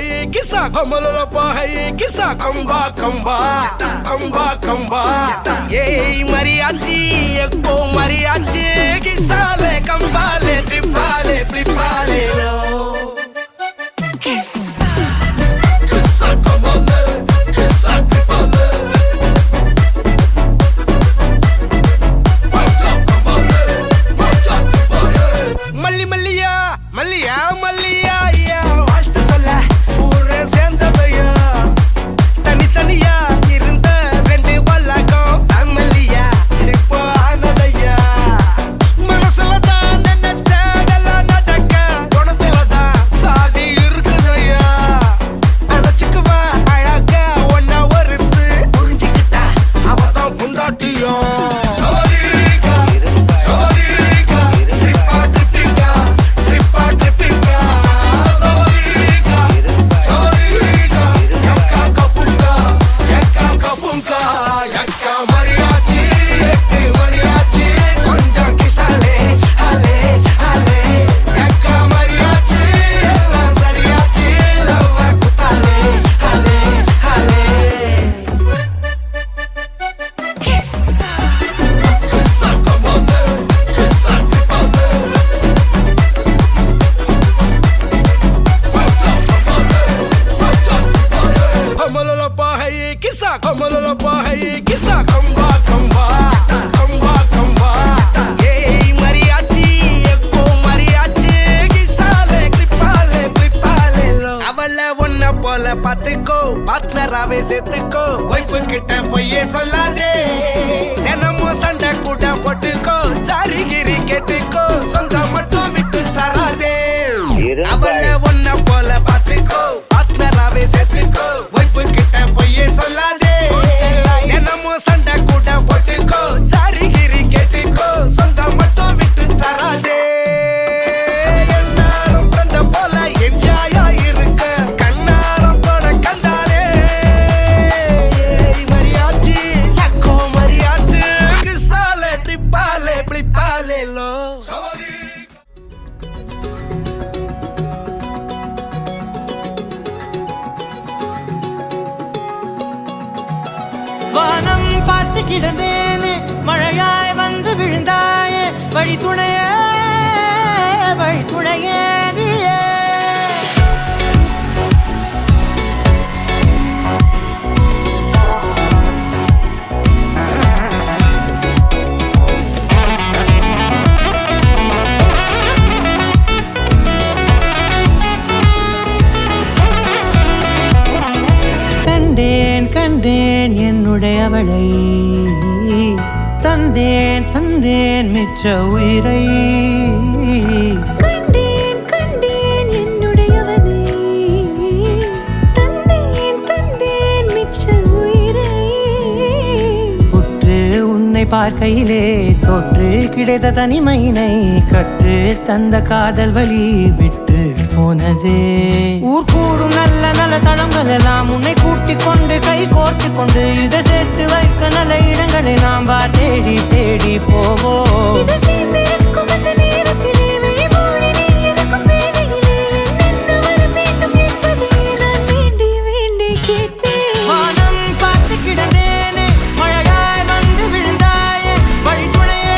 है किसा कमलोलपा है किसा कंबा कंबा कंबा कंबा ये मरियाची एको मरियाची किसाले कंबाले ट्रिपाले ट्रिपाले लो किसा किसा कमले किसा ट्रिपाले मल्ली मल्लिया मल्लिया मल्लिया या वास्ट சொல்ல ஊரே சேர்ந்ததையா தனி தனியா இருந்த ரெண்டு வல்லகம் ஃபேமிலியா இப்போ ஆனதையா மனசுல தான் நினைச்சதெல்லாம் நடக்க குணத்துல தான் சாதி இருக்குதையா அணைச்சுக்குவா அழகா ஒன்ன ஒருத்து புரிஞ்சுக்கிட்டா அவதான் புண்டாட்டியோ किसा कमलोलपा है किसा कंबा कंबा कंबा कंबा ये मरियाची एको मरियाची किसाले ट्रिपाले ट्रिपाले लो அவள ஒன்ன போல பாத்துக்கோ பார்ட்னராவே சேர்த்துக்கோ வைஃப் கிட்ட போயே சொல்லாதே தினமும் சண்டை கூட போட்டுக்கோ சாரிகிரி கேட்டுக்கோ சொந்தம் மட்டும் விட்டு தராதே அவள ஒன்ன போல பாத்துக்கோ பார்ட்னராவே சேர்த்துக்கோ வைஃப் கிட்ட போயே சொல்லாதே தினமும் சண்டை கூட போட்டுக்கோ சாரிகிரி கேட்டுக்கோ சொந்தம் மட்டும் விட்டு தராதே எல்லாரும் சொந்த போல என்ஜாயா இருக்க கண்ணாரம் போட கண்டாலே மரியாச்சி சக்கோ மரியாச்சி கிசாலே ட்ரிப்பாலே பிளிப்பாலே லோ வானம் பார்த்து கிடந்தேனே மழையாய் வந்து விழுந்தாயே வழி துணையே நீயே கண்டேன் கண்டேன் என்னுடையவளை தந்தேன் தந்தேன் மிச்ச உயிரை கண்டேன் கண்டேன் என்னுடையவனை தந்தேன் தந்தேன் மிச்ச உயிரை உற்று உன்னை பார்க்கையிலே தொற்று கிடைத்த தனிமையினை கற்று தந்த காதல் வழி விட்டு போனதே ஊர் கூடும் நல்ல நல்ல தளங்கள் எல்லாம் உன்னை கூட்டிக் கொண்டு கை கோர்த்து கொண்டு இதை சேர்த்து வைக்க நல்ல இடங்களை நாம் தேடி தேடி போவோம் இதழ் சேர்ந்திருக்கும் அந்த நேரத்திலே விழிமூடி நீ இருக்கும் வேளையிலே என்ன வர வேண்டும் என்பதை நான் வேண்டி வேண்டி கேட்பேன் வானம் பார்த்து கிடந்தேனே மழையாய் வந்து விழுந்தாயே வழி துணையே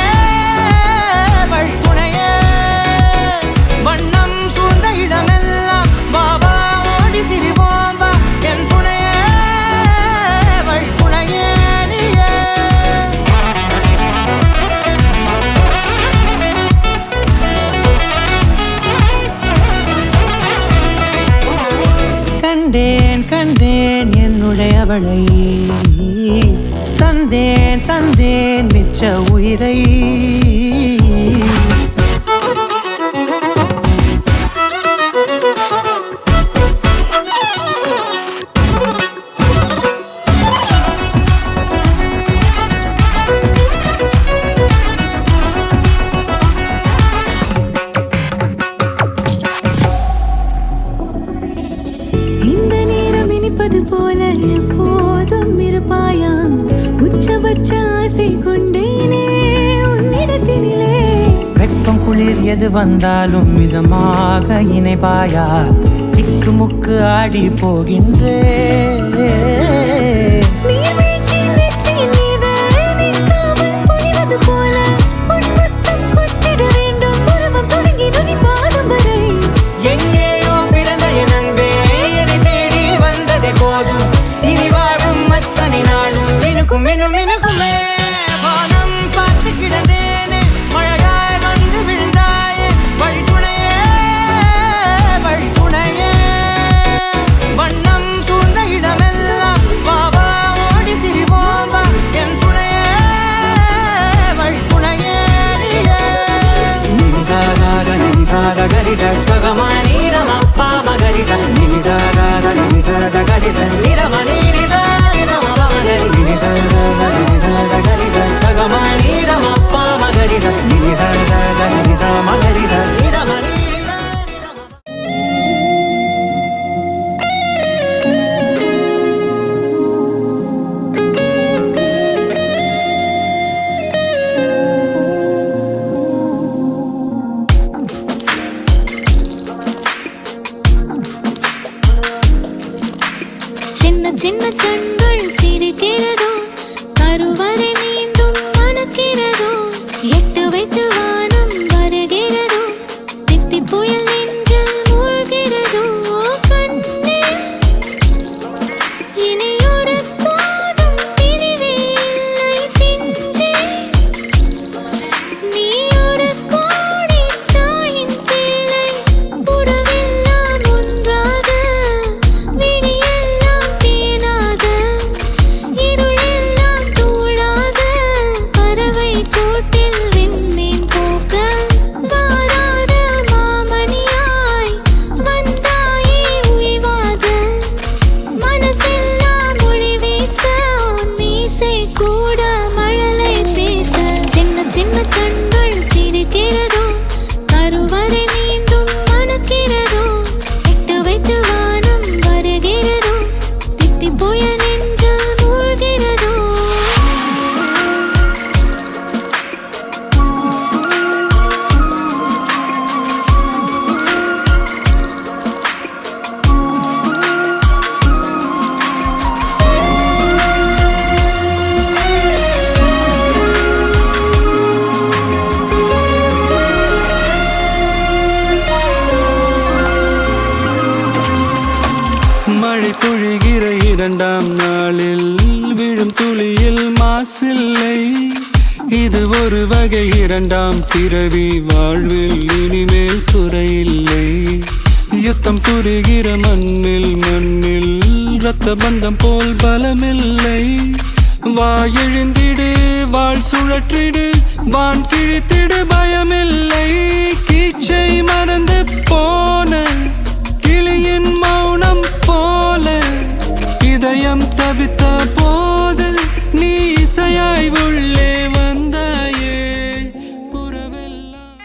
வண்ணம் சூழ்ந்த இடமெல்லாம் பாபா ஓடி திரிவோம் வா என் துணையே வழி துணையே நீயே கண்டேன் கண்டேன் என்னுடையவளை தந்தேன் தந்தேன் மிச்ச உயிரை இந்த நேரம் இனிப்பது போல எப்போதும் இருப்பாயா உச்சபட்ச ஆசை கொண்டேனே உன்னிடத்தினிலே வெப்பம் குளிர் எது வந்தாலும் மிதமாக இணைப்பாயா திக்கு முக்கு ஆடி போகின்றே நீர்வீழ்ச்சியின் நெற்றியின் மீது நிற்காமல் பொழிவது போல உன் முத்தம் கொட்டிட வேண்டும். உருவம் தொடங்கி நுனி பாதம் வரை எங்கேயோ பிறந்த என் அன்பே என்னை தேடி வந்ததே போதும். இனி வாழும் அத்தனை நாளும் மினுக்கும் மினும் மினுக்குமே. வானம் பார்த்து கிடந்தேனே மழையாய் வந்து விழுந்தாயே வழித்துணையே வழித்துணையே. வண்ணம் சூழ்ந்த இடமெல்லாம் வாவா ஓடி திரிவோம் வா என் துணையே வழித்துணையே. நினிசாக நினிசாக கரிச ககமானி ரமப்பா மகரிச நினிசாக நினிசாக கரிச நிரமணி நிதா நிரமபமகரி நினிசாக நினிசாக கரிச ககமானி ரமப்பா மகரிச நினிசாக நினிசா மகரிச நிரமணி நிதா நிரமப. சின்ன சின்ன கண்கள் சிரிக்கிறதோ கருவறை மீண்டும் மணக்கிறதோ எட்டு வைத்து வானம் வருகிறதோ தித்தி புயல் நெஞ்சில் மூழ்கிறதோ கண்ணே இனியொரு போதும் பிரிவே இல்லை பிஞ்சே நீ ஒரு கோடி தாயின் பிள்ளை உறவெல்லாம் ஒன்றாக விடியெல்லாம் தேனாக இருளெல்லாம் தூளாக பறவை கூட்டில் விண்மீன் போக்க வாராத மாமணியாய் வந்தாயே உய்வாக மனசெல்லாம் மொழி வீச உன் மீசை கூட மழலை பேச சின்ன சின்ன கண்கள் சிரிக்கிறதோ கருவறை மீண்டும் மணக்கிறதோ எட்டு வைத்து வானம் வருகிறதோ தித்தி புயல் நெஞ்சில் மூழ்கிறதோ. மழை பொழிகிற இரண்டாம் நாளில் விழும் துளியில் மாசில்லை. இது ஒரு வகை இரண்டாம் பிறவி வாழ்வில் இனிமேல் குறையில்லை. யுத்தம் புரிகிற மண்ணில் மண்ணில் இரத்த பந்தம் போல் பலமில்லை. வா எழுந்திடு வாழ் சுழற்றிடு வான் கிழித்திடு பயமில்லை. கீச்சை மறந்து போன கிளியின் மௌனம் போல இதயம் தவித்த போது நீ இசையாய் உள்ளே வந்தாயே உறவெல்லாம்.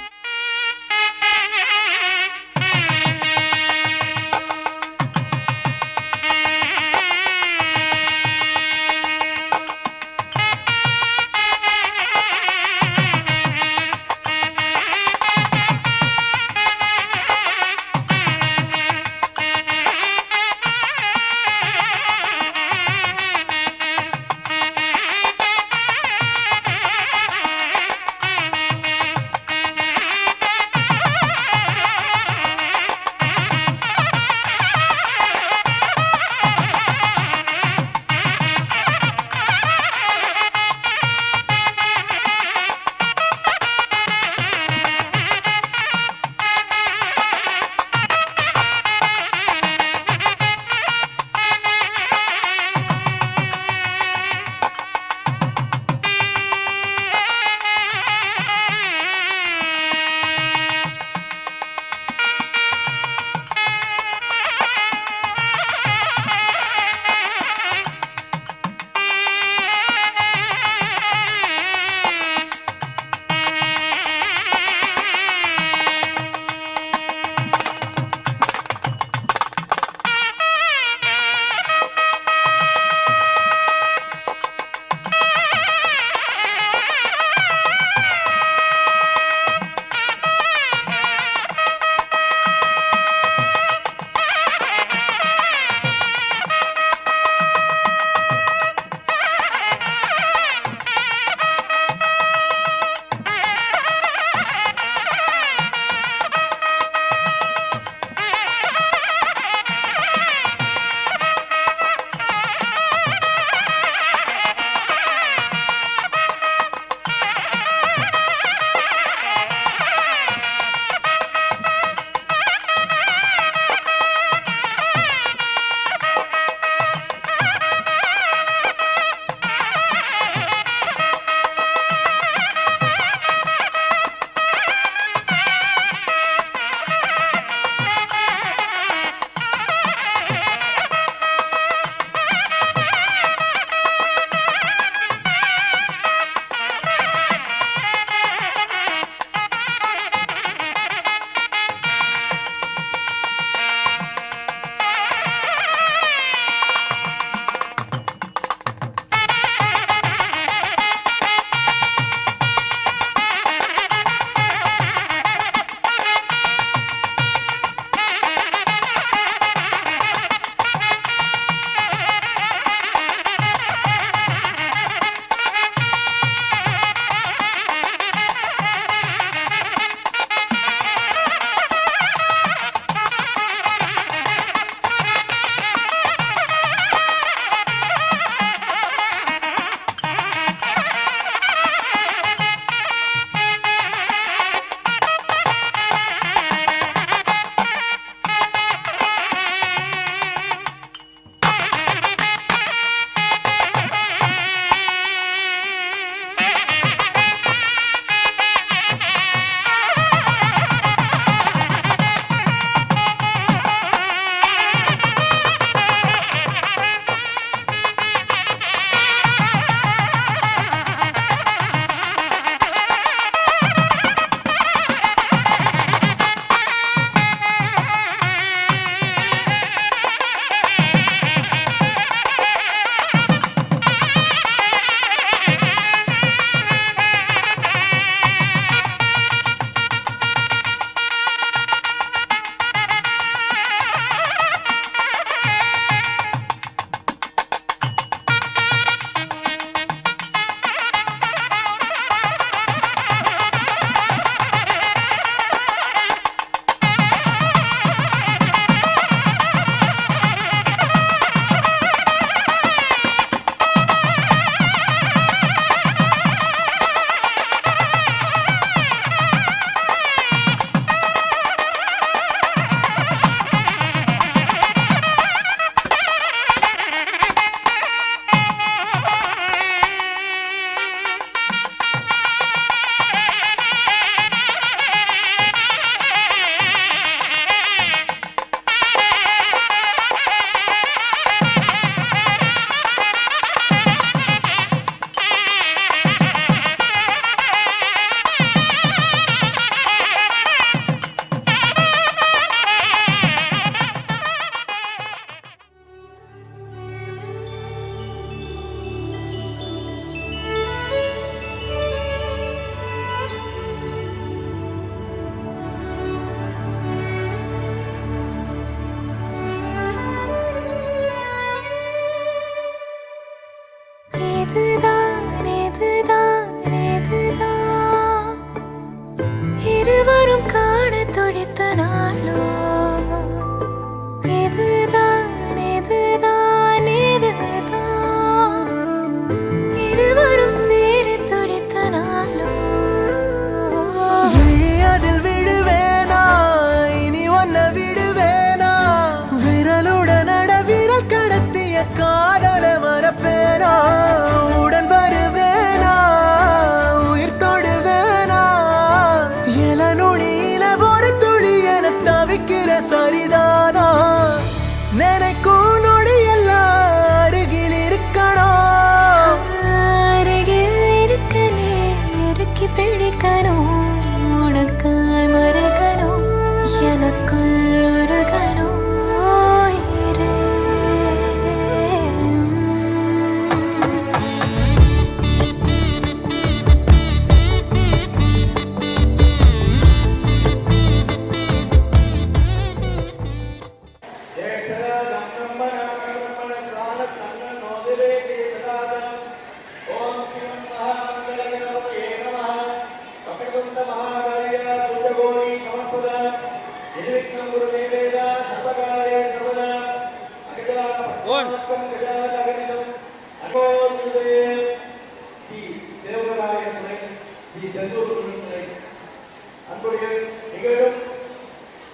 அன்புடைய நிகழும்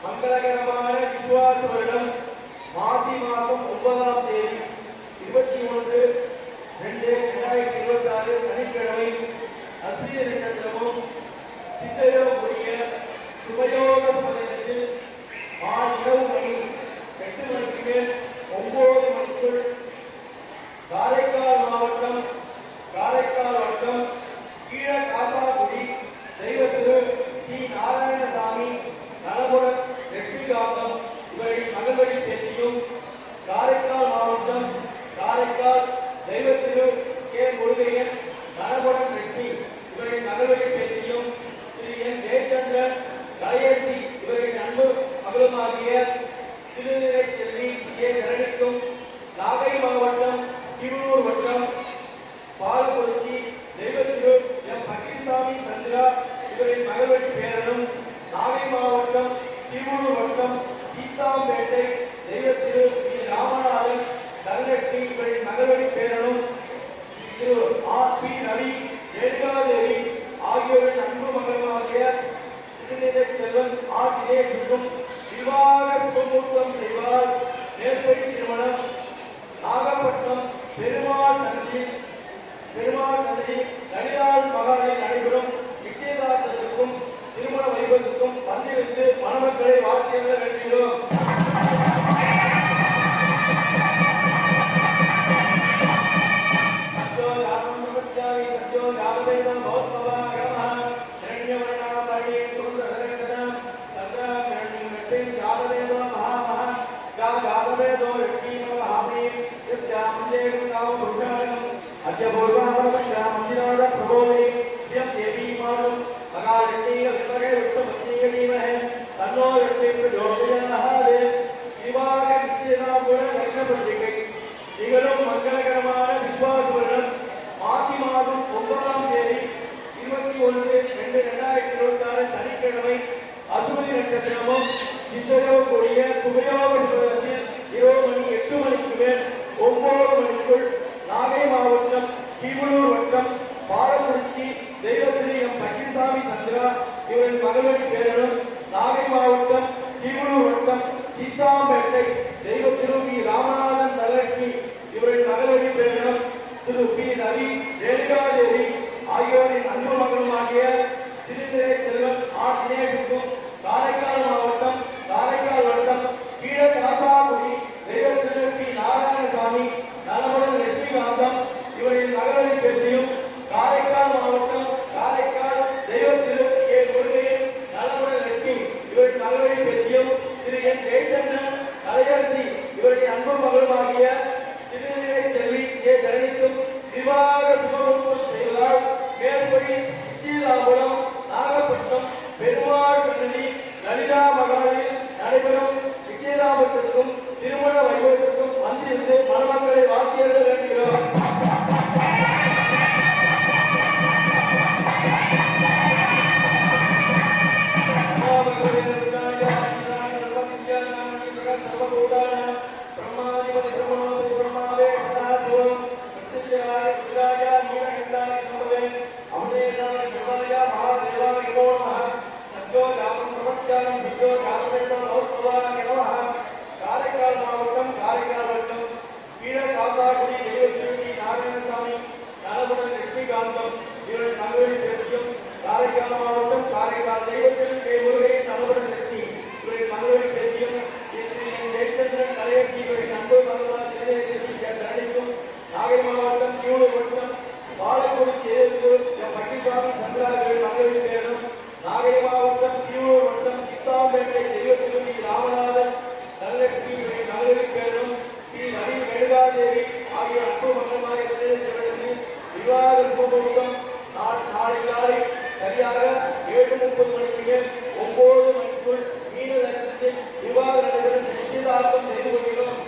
மங்களகரமான விசுவாச வருடம் மாசி மாதம் 9ஆம் தேதி 21/2/2026 சனிக்கிழமை அஸ்வினி நட்சத்திரமும் சித்திரம் கூடிய சுபயோக சமயத்தில் இரவு மணி 8 மணிக்கு மேல் 9 மணிக்குள் காரைக்கால் வட்டம் கீழ காசாக்குடி தெய்வ திரு ஸ்ரீ நாராயணசாமி நலபுரம் வெற்றிகாந்தம் இவரின் மகள்வழி பேச்சியும் காரைக்கால் மாவட்டம் காரைக்கால் தெய்வ திரு கே முருகையன் நலபுரம் வெற்றி இவரின் மகள்வழி பேச்சியும் திரு என் ஜெயச்சந்திரன் கலையரசி இவரின் அன்பு மகளுமாகிய திருநிலை செல்வி ஏ தரணிக்கும் நாகை மாவட்டம் சிவனூர் வட்டம் பாலக்குறிச்சி தெய்வ திரு எம் பக்கிசாமி சந்திரா இவரின் மகள்வழி பேரனும் நாகை மாவட்டம் சிவனூர் வட்டம் சீத்தாம்பேட்டை தெய்வ திரு வி ராமநாதன் தங்கட்டி இவரின் மகள்வழி பேரனும் திரு ஆர் பி ரவி ரேணுகாதேவி ஆகியோரின் அன்பு மகனுமாகிய திருநிலை செல்வன் ஆர் தினேஷுக்கும் விவாக சுபமுகூர்த்தம் செய்வார். நேர்வழி திருமணம் நாகப்பட்டினம் பெருமாள் நந்தி லலிதாள் மகாலில் நடைபெறும் நிச்சயதார்த்தத்திற்கும் திருமண வைபவத்திற்கும் பந்திவிட்டு மணமக்களை வாழ்த்திட வேண்டுகிறோம். நிகழும் மங்களகரமான விசுவாச வருடம் மாசி மாதம் 9ஆம் தேதி 21/2/2026 சனிக்கிழமை அசுவதி நட்சத்திரமும் கூடிய சுபயோக இரவு மணி 8 மணிக்கு மேல் 9 மணிக்குள் நாகை மாவட்டம் கீவளூர் வட்டம் பாலக்குறிச்சி தெய்வ திரு எம் பக்கிசாமி சந்திரா இவரின் மகள்வழி பேரனும் நாகை மாவட்டம் கீவளூர் வட்டம் சீத்தாம்பேட்டை தெய்வ திரு வி ராமநாதன் தலலட்சுமி இவரின் மகள்வழி பேரனும் திரு பி ரவி ரேணுகாதேவி ஆகியோரின் அன்பு மகனுமாகிய திருநிலை செல்வன் ஆர் தினேஷுக்கும் காரைக்கால் மாவட்டம் காரைக்கால் வட்டம் கீழ காசாக்குடி தெய்வ திரு பி நாராயணசாமி நலமுடன் லட்சுமிகாந்தம் இவரின் மகள்வழி பேச்சியும் காரைக்கால் மாவட்டம் காரைக்கால் தெய்வ திரு கே முருகையன் நலமுடன் லட்சுமி இவரின் மகள்வழி பேச்சியும் திரு என் ஜெயச்சந்திரன் கலையரசி இவரின் அன்பு மகளுமாகிய திருநிலை செல்வி ஏ தரணிக்கும் விவாக சுபமுகூர்த்தம் செய்வதால் மேற்படி ஸ்ரீராபுரம் நாகப்பட்டினம் பெருமாள் சன்னதி லலிதா மகாலில் நடைபெறும் நிச்சயதார்த்தத்திற்கும் திருமண வைபவத்திற்கும் வந்திருந்து மணமக்களை வாழ்த்திட வேண்டுகிறோம். காரைக்கால் மாவட்டம் காரைக்கால் வட்டம் கீழ காசாக்குடி தெய்வ திரு நாராயணசாமி நலபுடன் லட்சுமிகாந்தம் இவரின் மகள்வழி பேச்சியும் காரைக்கால் மாவட்டம் காரைக்கால் தெய்வ திரு கே முருகையன் நலபுடன் லட்சுமி இவரின் மகள்வழி பேச்சியும் ஜெயச்சந்திரன் கலையரசி இவரின் அன்பு மகளால் நடிக்கும் நாகை மாவட்டம் கீவளூர் வட்டம் பாலக்குறிச்சி எம் பக்கிசாமி சந்திரா இவரின் மகள்வழி பேரனும் நாகை மாவட்டம் கீவளூர் வட்டம் சித்தாம்பேட்டை தெய்வ திரு வி ராமநாதன் தனலட்சுமி இவரின் மகள்வழி பேரனும் ஸ்ரீ ரவி ரேணுகாதேவி ஆகிய அன்பு மகள்மாரை விவாக சுபமுகூர்த்தம் நாளை காலை சரியாக 7:30 மணிக்கு மேல் 9 மணிக்குள் மீன லட்சத்தில் விவாக நடைபெறும் நிச்சயதார்த்தம் செய்து கொள்கிறோம்.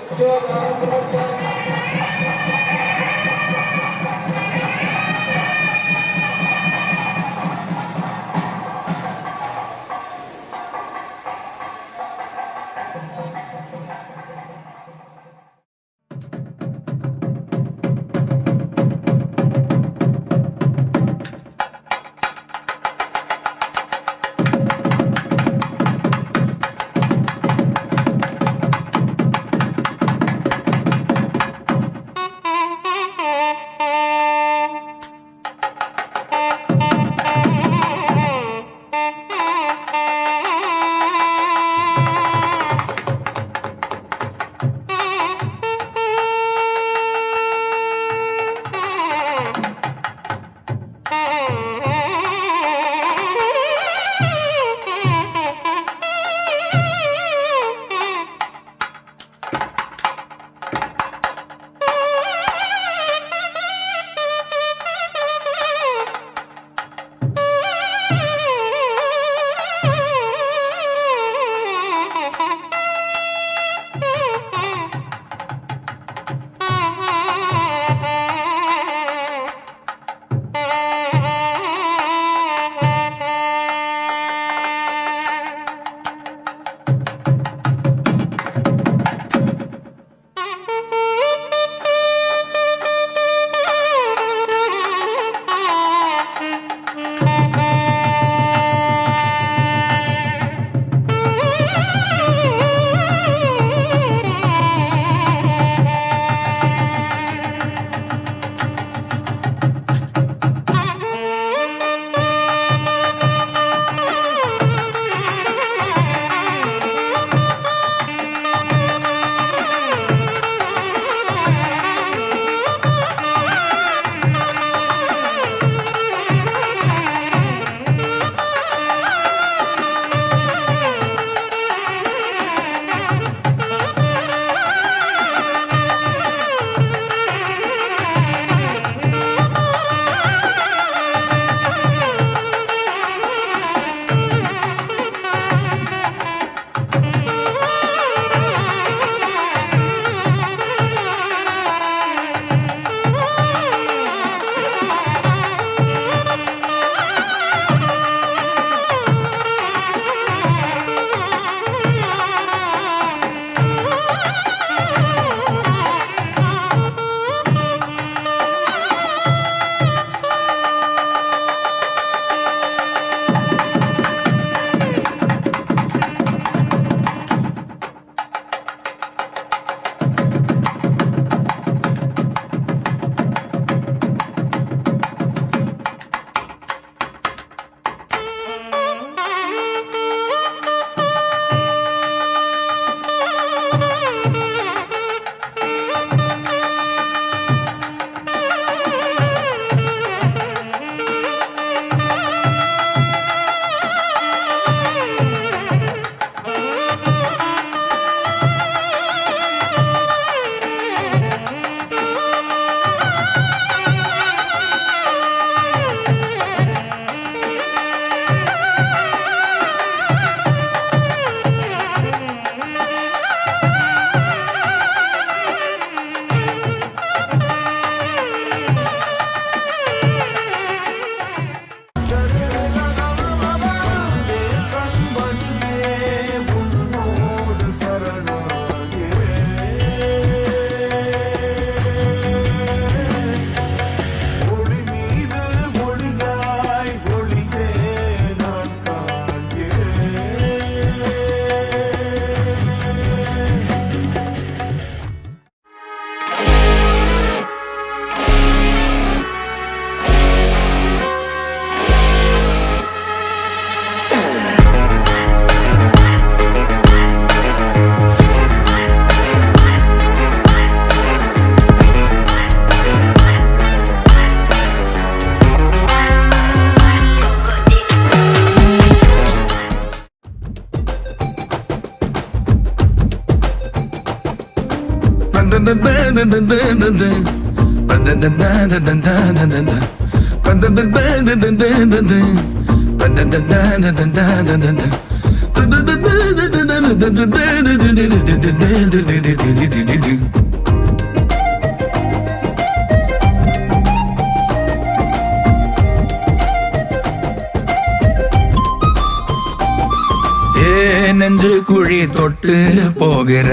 நெஞ்சு குழி தொட்டு போகிற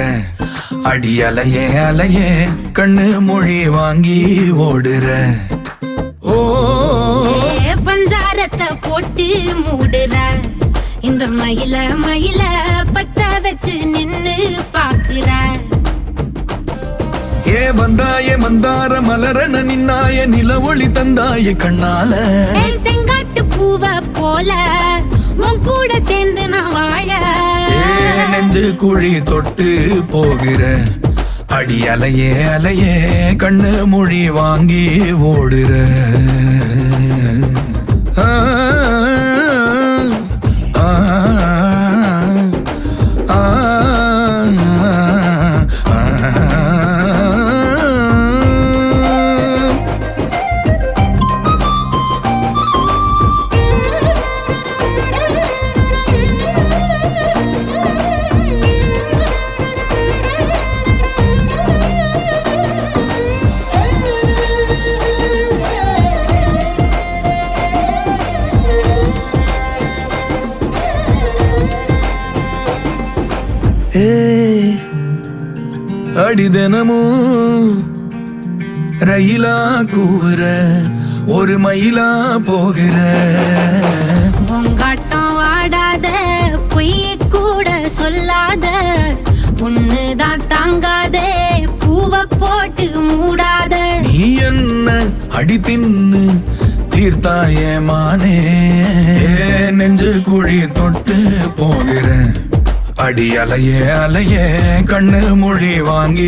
அடி அலையே அலையே கண்ணு மொழி வாங்கி ஓடுற ஓ பஞ்சாரத்தை போட்டு மூடுற இந்த மயில மயில பத்த வச்சு நின்னு பாக்குற ஏ வந்தாய மந்தார மலரன நின்னாய நில ஒளி தந்தாய கண்ணால செங்காட்டு பூவ போல உன் கூட சேர்ந்து நான் வாழ நெஞ்சு குழி தொட்டு போகிற அடி அலையே அலையே கண்ணு மொழி வாங்கி ஓடுற அடி தினமும் ரயிலா கூற ஒரு மயிலா போகிற பொங்காட்டம் ஆடாத பொய் கூட சொல்லாத பொண்ணுதான் தாங்காதே பூவ போட்டு மூடாத நீ என்ன அடி தின்னு தீர்த்தாய மானே நெஞ்சு குழி தொட்டு போகிற அடி அலையே அலையே கண்ணு மொழி வாங்கி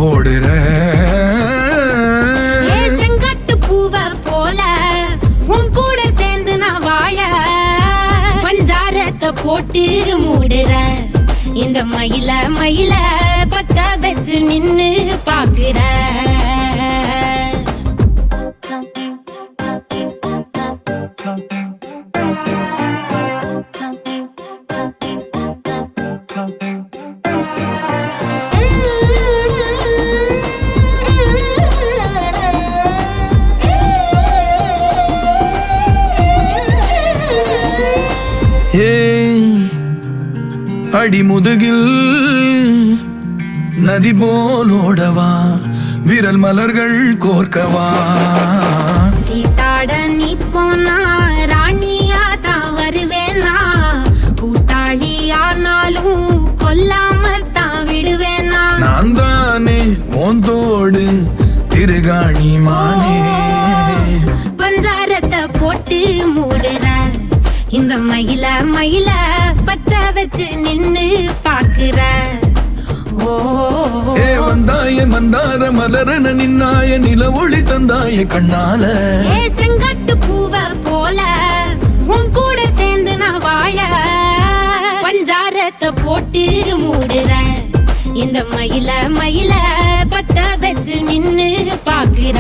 ஓடுற செங்கட்டு பூவ போல உன் கூட சேர்ந்து நான் வாழ பஞ்சாரத்தை போட்டு மூடுற இந்த மயில மயில பத்த வச்சு நின்னு பாக்குற அடி முதுகில் நதி போலோடவா விரல் மலர்கள் கோர்க்கவா சீட்டாட நீ போனா ராணியா தான் வருவேனா கூட்டாளி ஆனாலும் கொல்லாம தான் விடுவேனா நான் தானே மோந்தோடு திருகாணி மானே பஞ்சாரத்தை போட்டு மூடுற இந்த மயில மயில பத்த வச்சு நின்னு பாக்குற ஓ வந்தாய மந்தார மலரன நின்னாய நில ஒளி தந்தாய கண்ணால செங்கட்டு பூவ போல உன் கூட சேர்ந்து நான் வாழ பஞ்சாரத்தை போட்டு மூடுற இந்த மயில மயில பத்த வச்சு நின்னு பாக்குற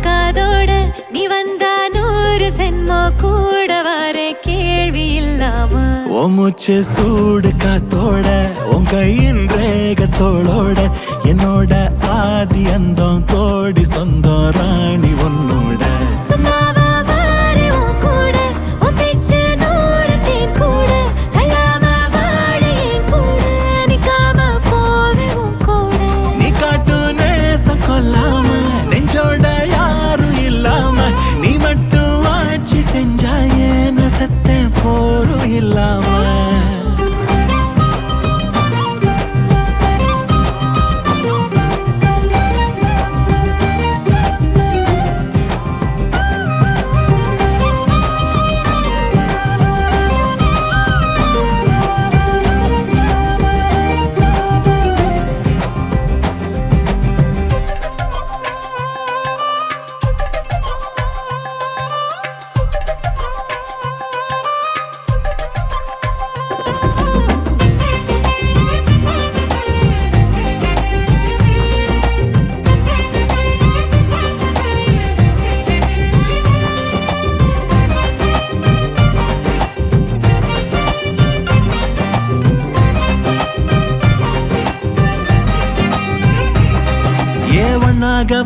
காதோட நீ வந்தா 100 சென்மோ கூட வர கேள்வி இல்லாம ஓ மூச்சு சூடு காத்தோட உன் கையின் ரேகத்தோளோட என்னோட ஆதி அந்தம் கோடி சொந்தம் ராணி உன்னோட சும்மாவா வாரே உன் கூட உன் பேச்சு 100 தேன் கூட கல்லாம வாழ என் கூட நிக்காம போவே உன் கூட நீ காட்டு நேசம் கொல்லாம நெஞ்சோட யாரும் இல்லாம நீ மட்டும் ஆட்சி செஞ்சாயே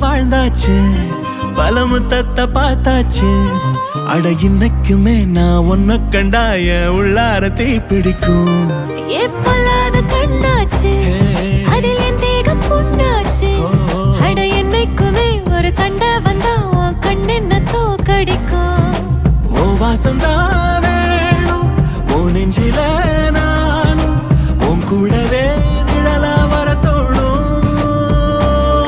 வாழ்ந்தாச்சு பல முத்தத்தை பார்த்தாச்சு அட இன்னைக்குமே நான் உன்னை கண்டாய உள்ளார தீ பிடிக்கும் எப்பொல்லாத கண்ணாச்சு அதில் என் தேகம் புண்ணாச்சு அட என்னைக்குமே ஒரு சண்டை வந்தா உன் கண் என்ன தோக்கடிக்கும் ஓ வாசந்தான் வேணும் ஓ நெஞ்சில நானும் உன் கூடவே நிழலா வர தோணும்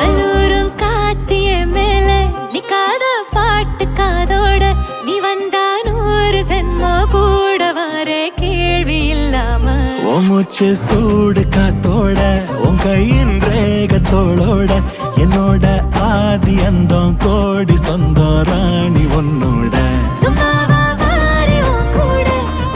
கல்லூரும் காத்திய மேல நிக்காத பாட்டு காதோட நீ வந்தா 100 ஜென்மோ கூட வர கேள்வி இல்லாம ஓ மூச்சு சூடு காத்தோட உன் கையின் ரேகத்தோளோட என்னோட ஆதி அந்தம் கோடி சொந்தம் ராணி உன்னோட சும்மாவா வாரி உன் கூட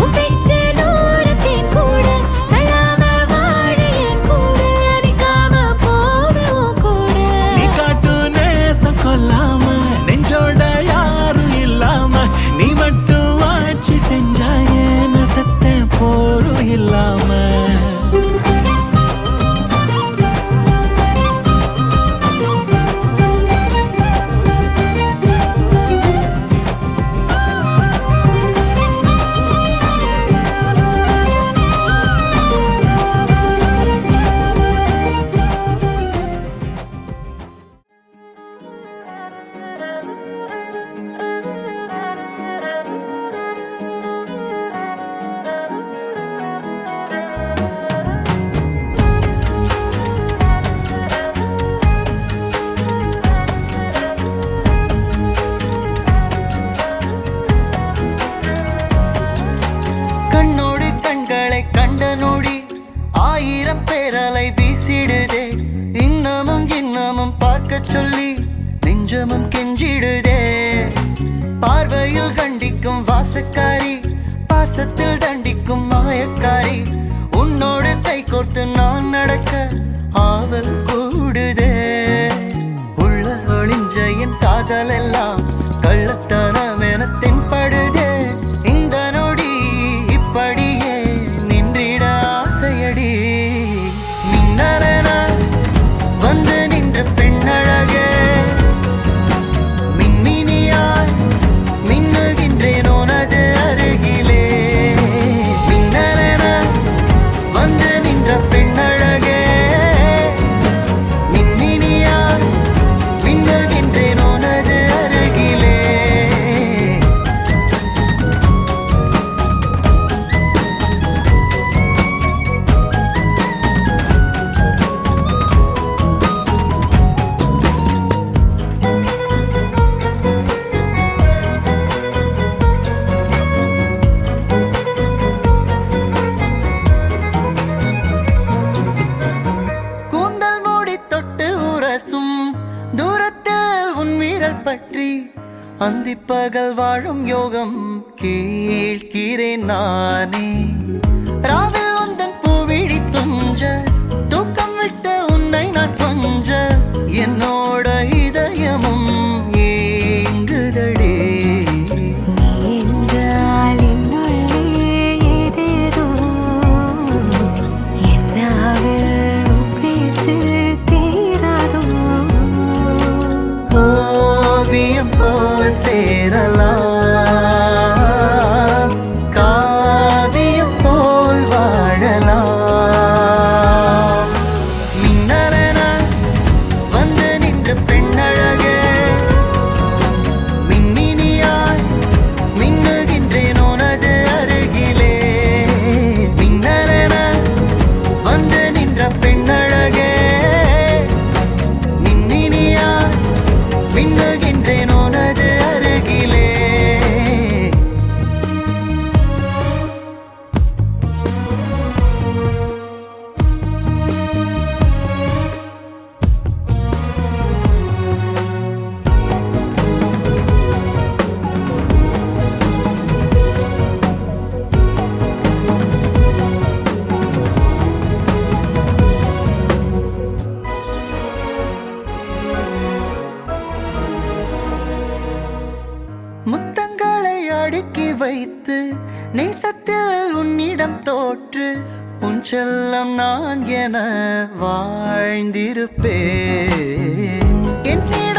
உன் பேச்சு 100 தேன் கூட தள்ளாம வாழ என் கூட நிக்காம போவே உன் கூட நீ காட்டு நேசம் கொல்லாம நெஞ்சோட யாரும் இல்லாம நீ மட்டும் ஆட்சி செஞ்சாயே நசத்தேன் போரும் இல்லாம கண்ணோடு கண்களை கண்ட நொடி 1000 பேரலை வீசிடுதே இன்னமும் இன்னமும் பார்க்க சொல்லி நெஞ்சமும் கெஞ்சிடுதே பார்வையில் கண்டிக்கும் வாசக்காரி பாசத்தில் தண்டிக்கும் மாயக்காரி உன்னோடு கை கோர்த்து நான் நடக்க ஆவல் கூடுதே உள்ள ஒளிஞ்ச என் காதல் எல்லாம் கள்ளத்தனம் என தென்படுதே இந்த நொடி இப்படியே நின்றிட ஆசையடி மின்னலென வந்து நின்ற பெண்ணழகே மின்மினியாய் மின்னுகின்றேன் உனது அருகிலே மின்னலென வந்து நின்ற பெண்ணழகே மின்மினியாய் மின்னுகின்றேன் உனது அருகிலே கூந்தல் மூடி தொட்டு உரசும் தூரத்தில் உன் வீரல் பற்றி அந்திப்பகல் வாழும் யோகம் கேட்கிறேன் நானே ராவில் உந்தன் பூவிழி துஞ்ச தூக்கம் விட்ட உன்னை நான் கொஞ்ச என்னோட இதயமும் ஏங்குதடே நீ என்றால் என்னுள்ளே ஏதேதோ என்னாவில் பேச்சு தீராதோ ஓவியம் போல் சேரலாம் காவியம் போல் வாழலாம் மின்னலென வந்து நின்ற பெண்ணழகே மின்மினியாய் மின்னுகின்றேன் உனது அருகிலே மின்னலென வந்து நின்ற பெண்ணழகே மின்மினியாய் மின்னுகின்றேன் உனது அருகிலே முத்தங்களை அடுக்கி வைத்து நேசத்தில் உன்னிடம் தோற்று உன் செல்லம் நான் என வாழ்ந்திருப்பேன் என்னிடம்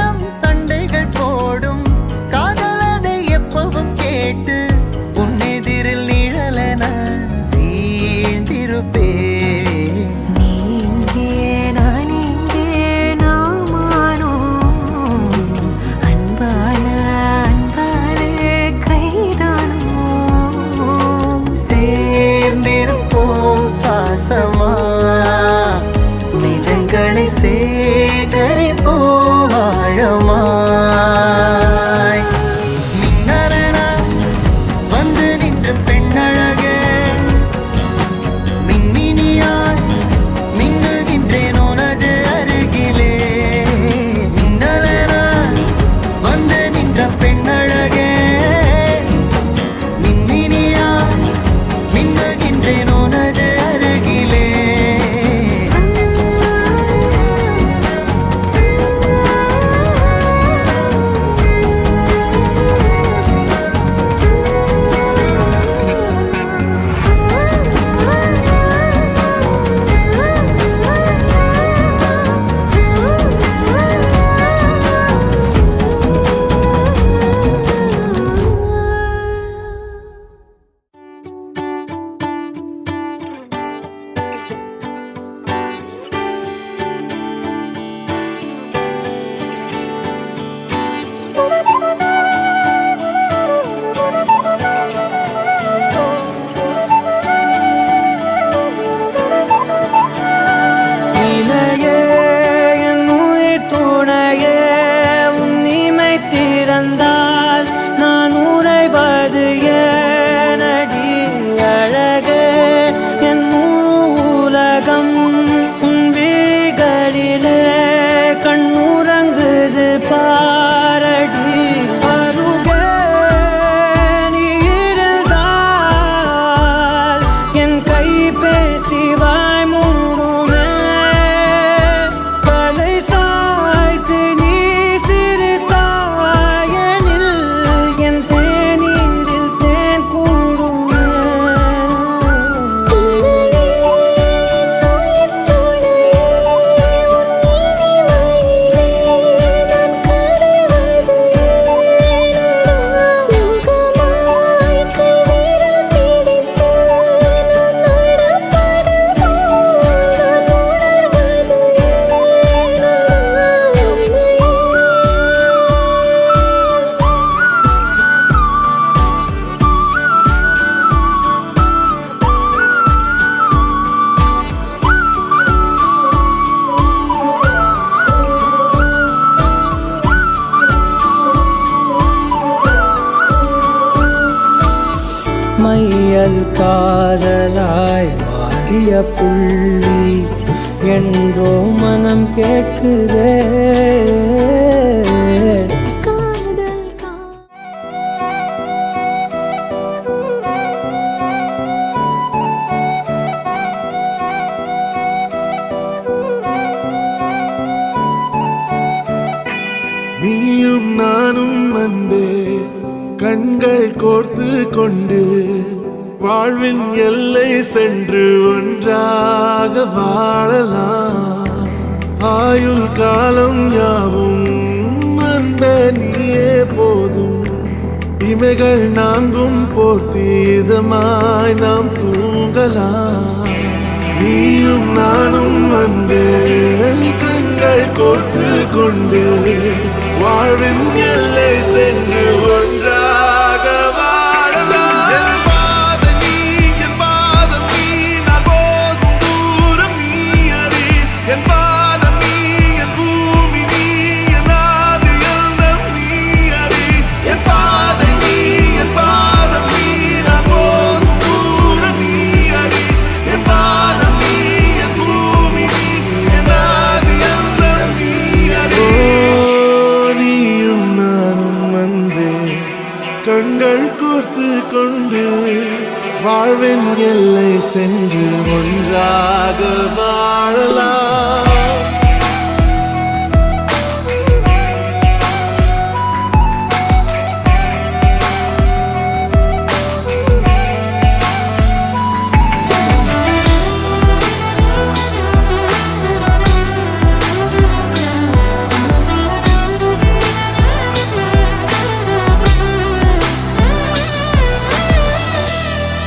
காதல் காதலாய் மாறிய புள்ளி என்றோ மனம் கேட்குதே. காதல் நீயும் நானும் அன்பே கண்கள் கோர்த்து கொண்டு வாழ்வின் எல்லை சென்று ஒன்றாக வாழலாம். ஆயுள் காலம் யாவும் அன்ப நீயே போதும். இமைகள் நான்கும் போர்த்தீதமாய் நாம் தூங்கலாம். நீயும் நானும் அன்பே கண்கள் கோர்த்து கொண்டு வாழ்வின் எல்லை சென்று ஒன்றாக வாழலாம். என் பாதம் நீ, என் பாதம் நீ, நான் போகும் தூரம் நீ அறி. என் பாதம் நீ, என் பூமி நீ, என் ஆதி எல்லாம் நீ அறி. என் பாதம் நீ, என் பாதம் நீ, நான் போகும் தூரம் நீ அறி. என் பாதம் நீ, என் பூமி நீ, என் ஆதி எல்லாம் நீ அறி. நீயும் நானும் வந்தே கண்கள் கோர்த்து கொண்டு வாழ்வின் எல்லை சென்று ஒன்றாக வாழலாம்.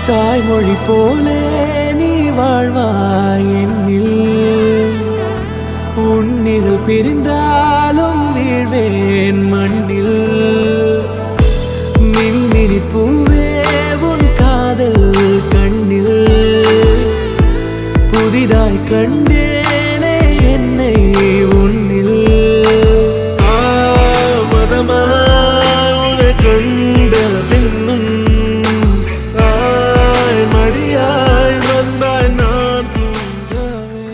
தாய்மொழி போலே நீ வாழ்வாய் என்னில். உன்னிகள் பிரிந்தாலும் வீழ்வேன் மண்ணில். மின்மினி பூவே உன் காதல் கண்ணில் புதிதாய் கண்டேனே என்னை உன்னில். மதமாய் உன்னை கண்ட பின்னும் தாய் மடியாய் வந்தாய் நான் தூங்கவே.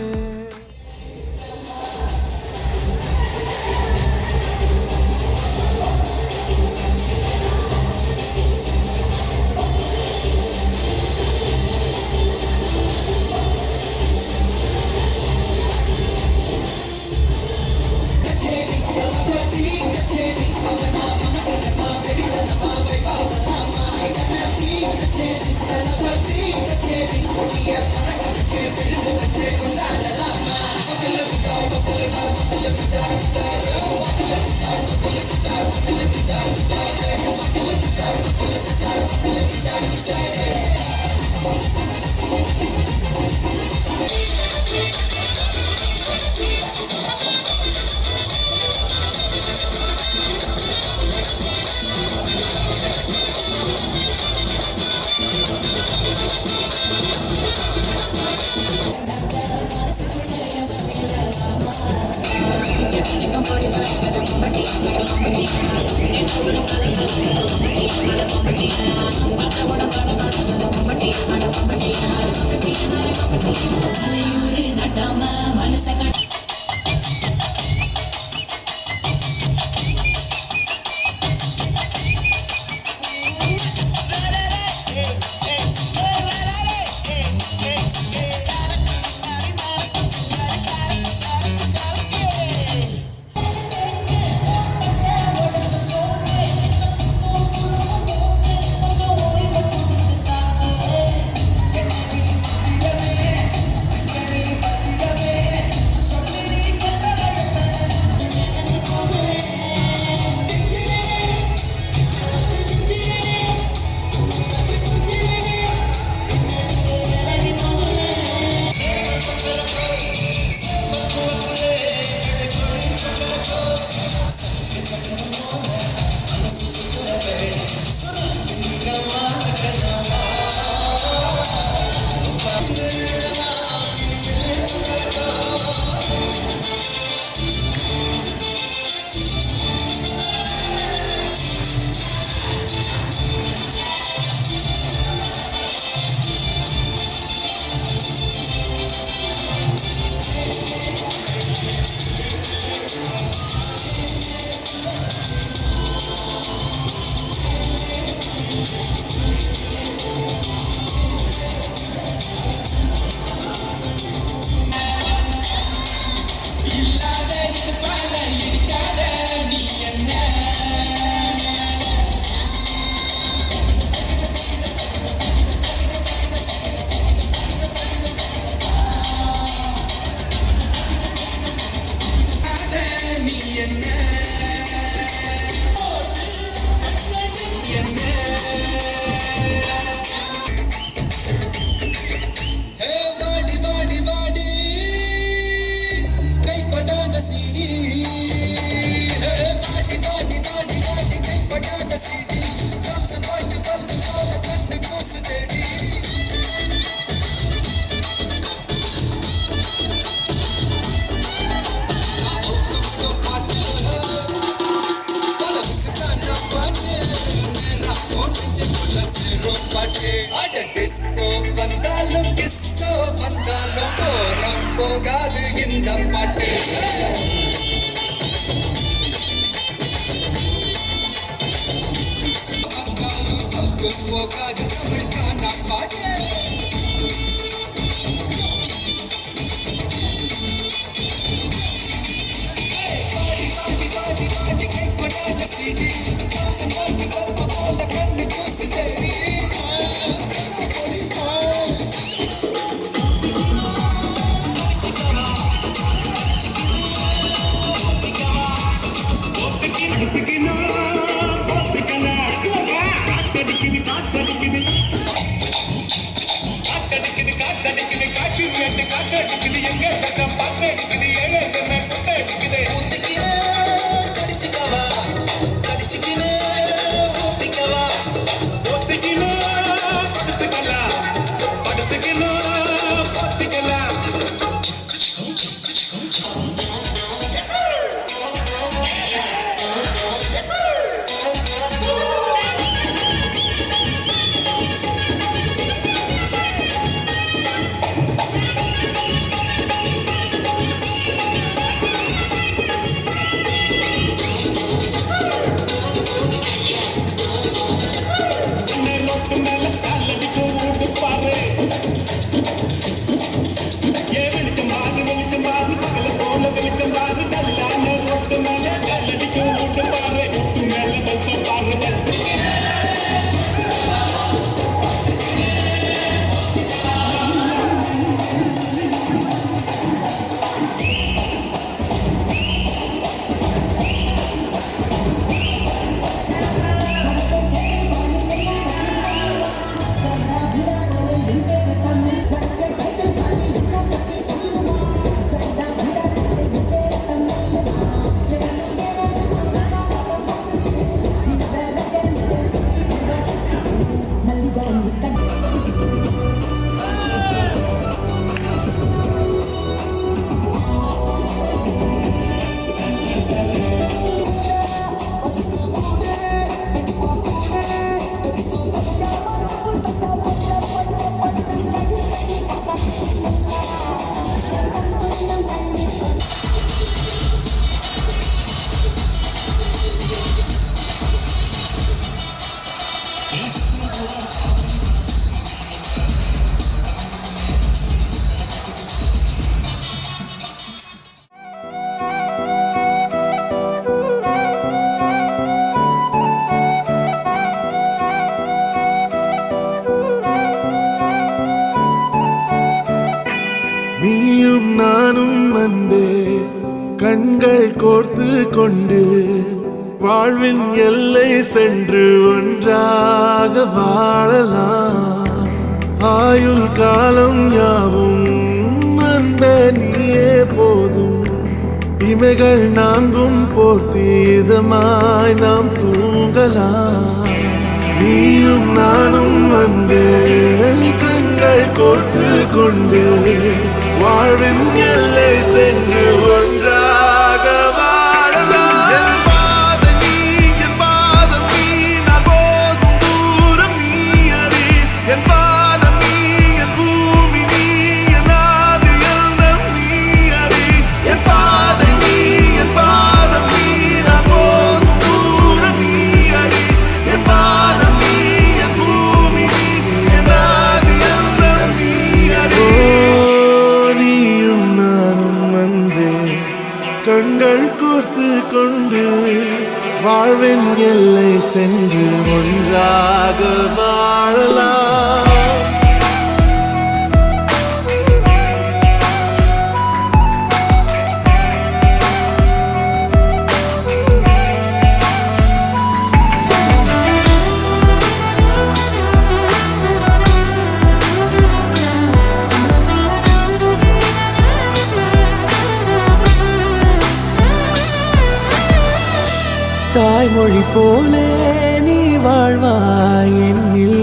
அட டிஸ்கோ வந்தாலும் டிஸ்கோ வந்தாலும் போரம் போகாது இந்த பாட்டு போகாது தமிழ்கான பாட்டு நீயும் நானும் அன்பே கண்கள் கோர்த்து கொண்டு வாழ்வின் எல்லை சென்று ஒன்றாக வாழலாம் ஆயுள் காலம் யாவும் அன்பே நீயே போதும் இமைகள் நான்கும் போர்த்தீதமாய் நாம் தூங்கலாம் நீயும் நானும் அன்பே கண்கள் கோர்த்து கொண்டு வாழ்வின் எல்லை சென்று ஒன்றாக வாழலாம் என் பாதம் நீ நான் போகும் தூரம் நீ அறி என் பாதம் நீ என் பூமி நீ என் ஆதி எல்லாம் நீ அறி என் பாதம் நீ நான் போகும் தூரம் நீ அறி என் பாதம் நீ என் பூமி நீ என் ஆதி எல்லாம் நீ அறி நீயும் நானும் வந்தே கண்கள் கோர்த்து கொண்டு வாழ்வின் எல்லை சென்று ஒன்றாக வாழலாம் தாய்மொழி போலே நீ வாழ்வாய் என்னில்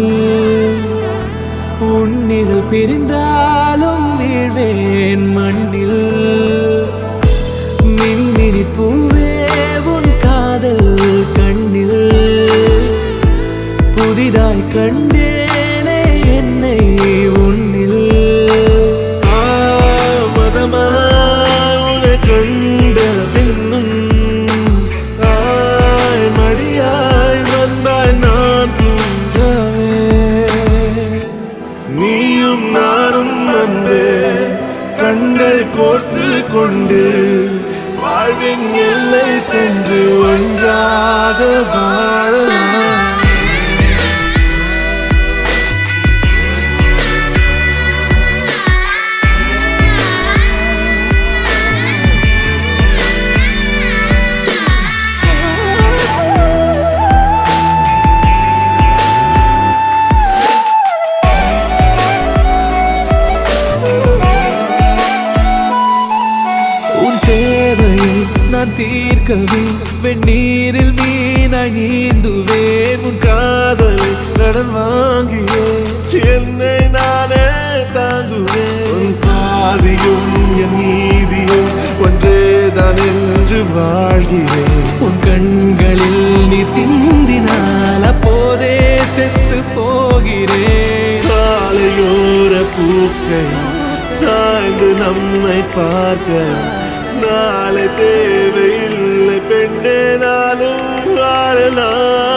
உன்னிகள் பிரிந்தாலும் வீழ்வேன் மண்ணில் மின்மினி பூவே உன் காதல் கண்ணில் புதிதாய் கண்டேனே தீர்க்கவே வெந்நீரில் மீனாய் நீந்துவேன் உன் காதலை கடன் வாங்கியே என்னை நானே தாங்குவேன் உன் பாதியும் என் நீதியும் ஒன்றேதான் என்று வாழ்கிறேன் உன் கண்களில் நீர் சிந்தினால் அப்போதே செத்து போகிறேன் சாலையோர பூக்கள் சாய்ந்து நம்மை பார்க்க நாளை தேவையில்லை பெண்ணே நானும் வாழலாம்